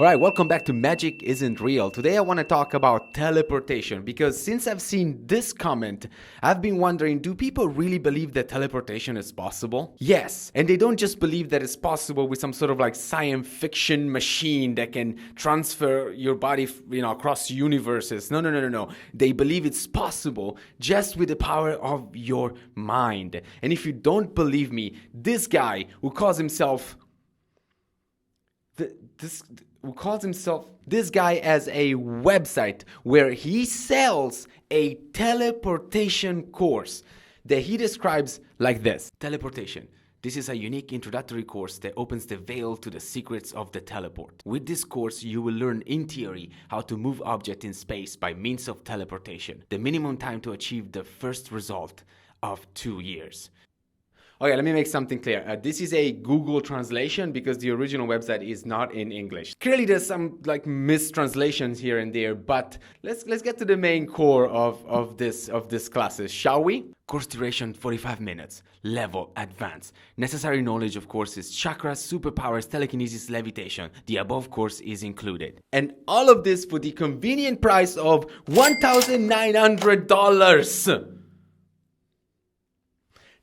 Alright, welcome back to Magic Isn't Real. Today I want to talk about teleportation because since I've seen this comment, I've been wondering, do people really believe that teleportation is possible? Yes, and they don't just believe that it's possible with some sort of like science fiction machine that can transfer your body, across universes. No. They believe it's possible just with the power of your mind. And if you don't believe me, this guy who calls himself this guy has a website where he sells a teleportation course that he describes like this. Teleportation. This is a unique introductory course that opens the veil to the secrets of the teleport. With this course, you will learn in theory how to move objects in space by means of teleportation. The minimum time to achieve the first result of 2 years. Okay, let me make something clear. This is a Google translation because the original website is not in English. Clearly there's some like mistranslations here and there, but let's get to the main core of this classes, shall we? Course duration 45 minutes. Level advanced. Necessary knowledge of course is chakras, superpowers, telekinesis, levitation. The above course is included. And all of this for the convenient price of $1,900.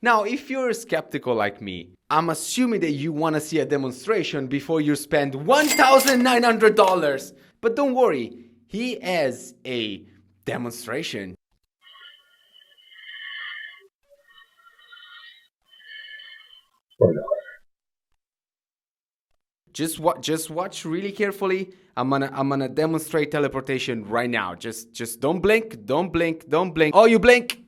Now, if you're skeptical like me, I'm assuming that you want to see a demonstration before you spend $1,900. But don't worry, he has a demonstration. Just watch really carefully. I'm gonna demonstrate teleportation right now. Just don't blink. Oh, you blink!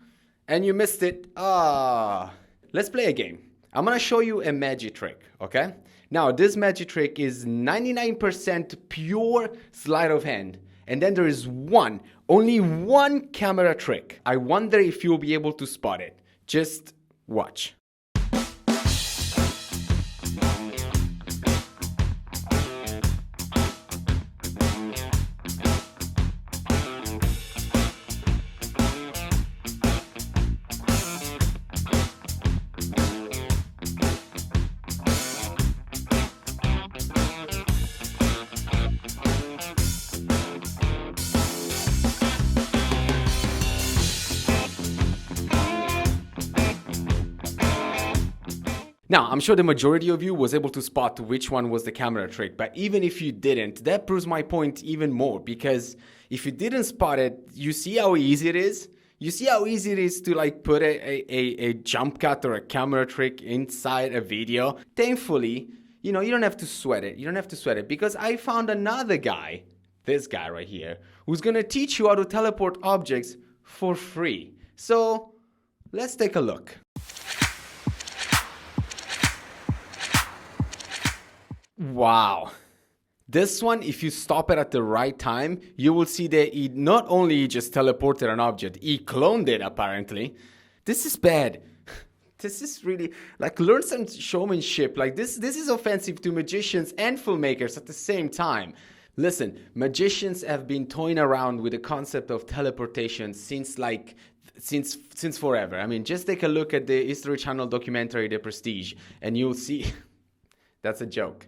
And you missed it. Let's play a game. I'm gonna show you a magic trick, okay? Now, this magic trick is 99% pure sleight of hand. And then there is only one camera trick. I wonder if you'll be able to spot it. Just watch. Now, I'm sure the majority of you was able to spot which one was the camera trick, but even if you didn't, that proves my point even more, because if you didn't spot it, you see how easy it is? You see how easy it is to like put a jump cut or a camera trick inside a video? Thankfully, you don't have to sweat it. You don't have to sweat it, because I found another guy, this guy right here, who's gonna teach you how to teleport objects for free. So, let's take a look. Wow. This one, if you stop it at the right time, you will see that he not only just teleported an object, he cloned it apparently. This is bad. This is really, like, learn some showmanship. Like, this is offensive to magicians and filmmakers at the same time. Listen, magicians have been toying around with the concept of teleportation since forever. I mean, just take a look at the History Channel documentary, The Prestige, and you'll see that's a joke.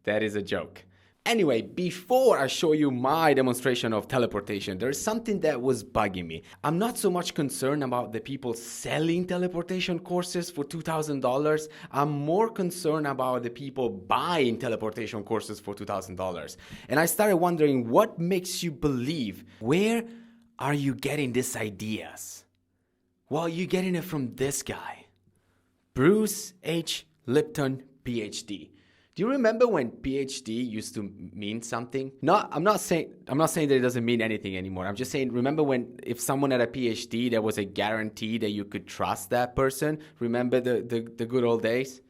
That is a joke. Anyway, before I show you my demonstration of teleportation, there's something that was bugging me. I'm not so much concerned about the people selling teleportation courses for $2,000. I'm more concerned about the people buying teleportation courses for $2,000. And I started wondering, what makes you believe? Where are you getting these ideas? Well, you're getting it from this guy, Bruce H. Lipton, PhD. Do you remember when PhD used to mean something? No, I'm not saying that it doesn't mean anything anymore. I'm just saying, remember when if someone had a PhD, there was a guarantee that you could trust that person? Remember the good old days?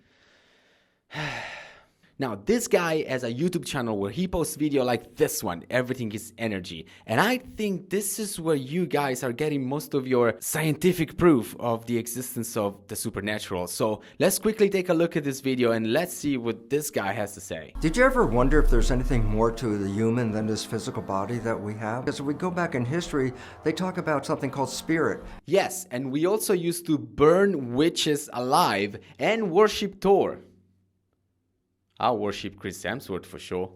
Now, this guy has a YouTube channel where he posts video like this one, Everything is Energy. And I think this is where you guys are getting most of your scientific proof of the existence of the supernatural. So let's quickly take a look at this video and let's see what this guy has to say. Did you ever wonder if there's anything more to the human than this physical body that we have? Because if we go back in history, they talk about something called spirit. Yes, and we also used to burn witches alive and worship Thor. I'll worship Chris Hemsworth for sure.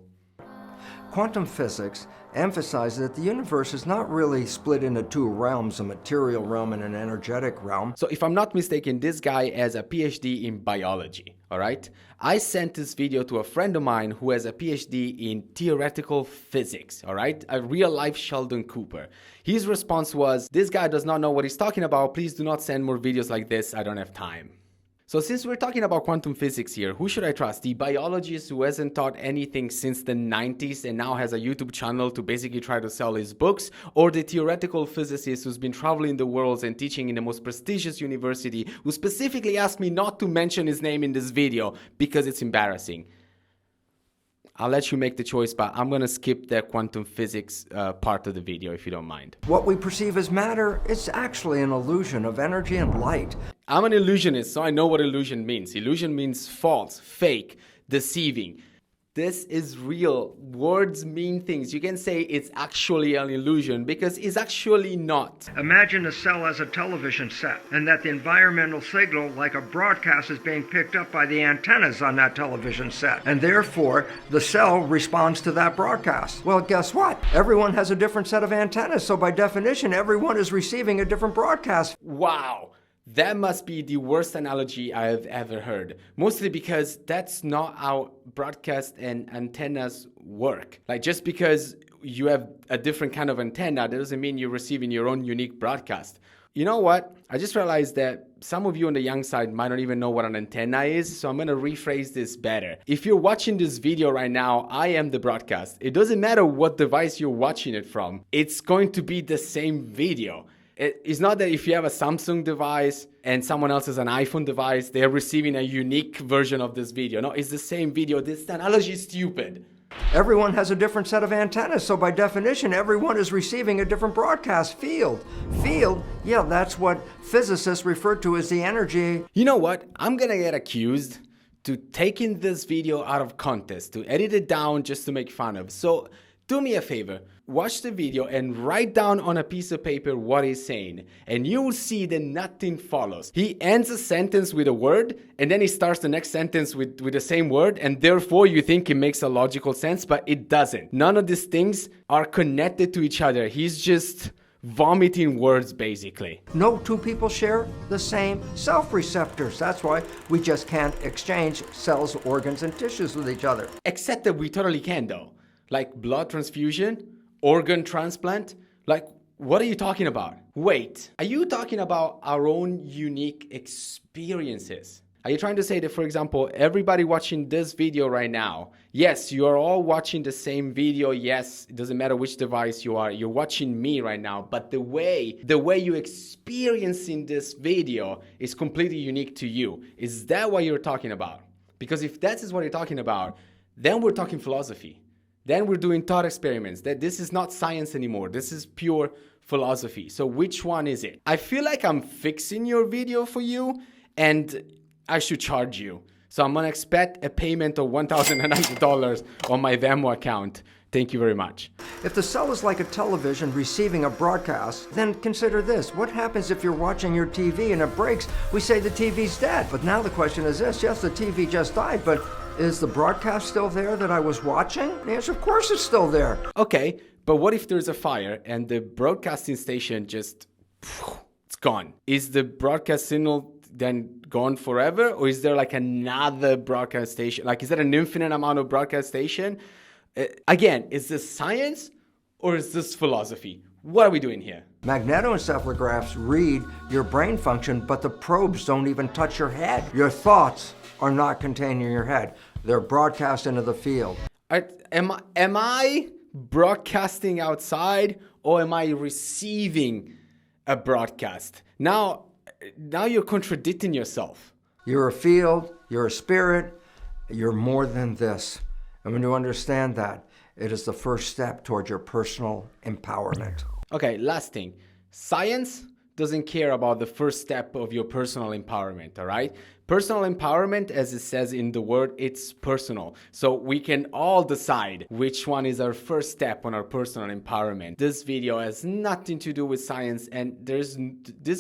Quantum physics emphasizes that the universe is not really split into two realms, a material realm and an energetic realm. So if I'm not mistaken, this guy has a PhD in biology, all right? I sent this video to a friend of mine who has a PhD in theoretical physics, all right? A real-life Sheldon Cooper. His response was, this guy does not know what he's talking about. Please do not send more videos like this. I don't have time. So since we're talking about quantum physics here, who should I trust? The biologist who hasn't taught anything since the 90s and now has a YouTube channel to basically try to sell his books? Or the theoretical physicist who's been traveling the world and teaching in the most prestigious university, who specifically asked me not to mention his name in this video because it's embarrassing? I'll let you make the choice, but I'm going to skip the quantum physics part of the video if you don't mind. What we perceive as matter is actually an illusion of energy and light. I'm an illusionist, so I know what illusion means. Illusion means false, fake, deceiving. This is real. Words mean things. You can say it's actually an illusion because it's actually not. Imagine a cell as a television set, and that the environmental signal, like a broadcast, is being picked up by the antennas on that television set. And therefore, the cell responds to that broadcast. Well, guess what? Everyone has a different set of antennas, so by definition, everyone is receiving a different broadcast. Wow. That must be the worst analogy I have ever heard. Mostly because that's not how broadcast and antennas work. Like just because you have a different kind of antenna, that doesn't mean you're receiving your own unique broadcast. You know what? I just realized that some of you on the young side might not even know what an antenna is, so I'm going to rephrase this better. If you're watching this video right now, I am the broadcast. It doesn't matter what device you're watching it from. It's going to be the same video. It's not that if you have a Samsung device and someone else has an iPhone device, they're receiving a unique version of this video. No, it's the same video. This analogy is stupid. Everyone has a different set of antennas, so by definition, everyone is receiving a different broadcast field. Field, yeah, that's what physicists refer to as the energy. You know what? I'm gonna get accused to taking this video out of context, to edit it down just to make fun of. So do me a favor, watch the video and write down on a piece of paper what he's saying, and you will see that nothing follows. He ends a sentence with a word, and then he starts the next sentence with the same word, and therefore you think it makes a logical sense, but it doesn't. None of these things are connected to each other. He's just vomiting words, basically. No two people share the same self-receptors. That's why we just can't exchange cells, organs, and tissues with each other. Except that we totally can, though. Like blood transfusion, organ transplant. Like, what are you talking about? Wait, are you talking about our own unique experiences? Are you trying to say that, for example, everybody watching this video right now, yes, you are all watching the same video. Yes, it doesn't matter which device you are. You're watching me right now. But the way you're experiencing this video is completely unique to you. Is that what you're talking about? Because if that is what you're talking about, then we're talking philosophy. Then we're doing thought experiments. That this is not science anymore. This is pure philosophy. So which one is it? I feel like I'm fixing your video for you and I should charge you. So I'm gonna expect a payment of $1,900 on my Venmo account. Thank you very much. If the cell is like a television receiving a broadcast, then consider this. What happens if you're watching your TV and it breaks? We say the TV's dead. But now the question is this. Yes, the TV just died, but is the broadcast still there that I was watching? The answer, of course it's still there. Okay, but what if there's a fire and the broadcasting station just, it's gone? Is the broadcast signal then gone forever? Or is there like another broadcast station? Like, is there an infinite amount of broadcast station? Again, is this science or is this philosophy? What are we doing here? Magnetoencephalographs read your brain function, but the probes don't even touch your head. Your thoughts are not contained in your head. They're broadcast into the field. Am I broadcasting outside or am I receiving a broadcast? Now you're contradicting yourself. You're a field, you're a spirit, you're more than this. And when you understand that, it is the first step towards your personal empowerment. Okay, last thing. Science doesn't care about the first step of your personal empowerment, all right? Personal empowerment, as it says in the word, it's personal. So we can all decide which one is our first step on our personal empowerment. This video has nothing to do with science, and this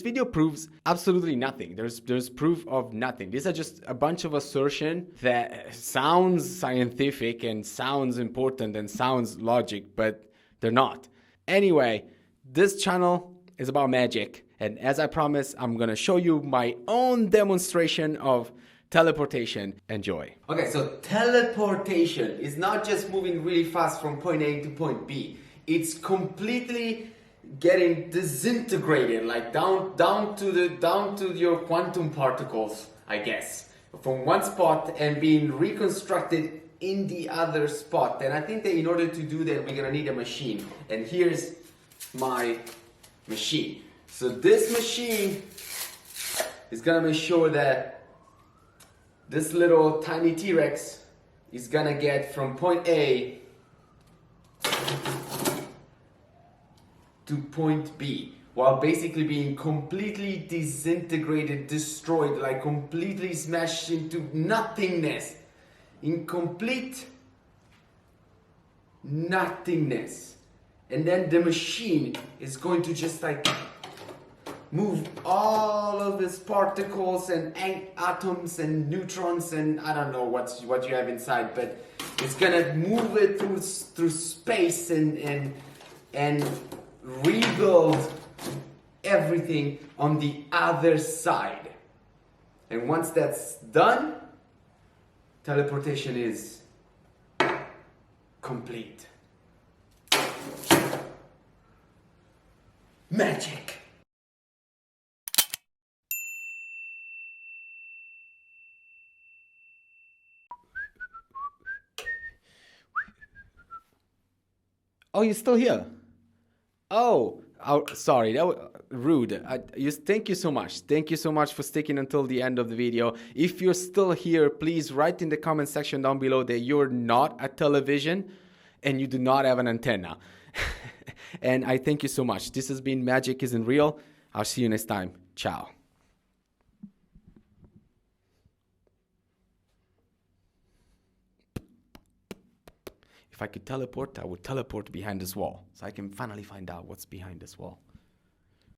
video proves absolutely nothing. There's proof of nothing. These are just a bunch of assertion that sounds scientific and sounds important and sounds logic, but they're not. Anyway, this channel is about magic, and as I promised, I'm gonna show you my own demonstration of teleportation. Enjoy. Okay, so teleportation is not just moving really fast from point A to point B. It's completely getting disintegrated, like down to your quantum particles, I guess, from one spot and being reconstructed in the other spot. And I think that in order to do that, we're gonna need a machine. And here's my machine. So this machine is gonna make sure that this little tiny T-Rex is gonna get from point A to point B, while basically being completely disintegrated, destroyed, like completely smashed into nothingness, in complete nothingness. And then the machine is going to just like move all of these particles and atoms and neutrons and I don't know what you have inside, but it's gonna move it through space and rebuild everything on the other side. And once that's done, teleportation is complete. Magic. Oh, you're still here? Oh, sorry, that was rude. Thank you so much. Thank you so much for sticking until the end of the video. If you're still here, please write in the comment section down below that you're not a television and you do not have an antenna. And I thank you so much. This has been Magic Isn't Real. I'll see you next time. Ciao. If I could teleport, I would teleport behind this wall, so I can finally find out what's behind this wall.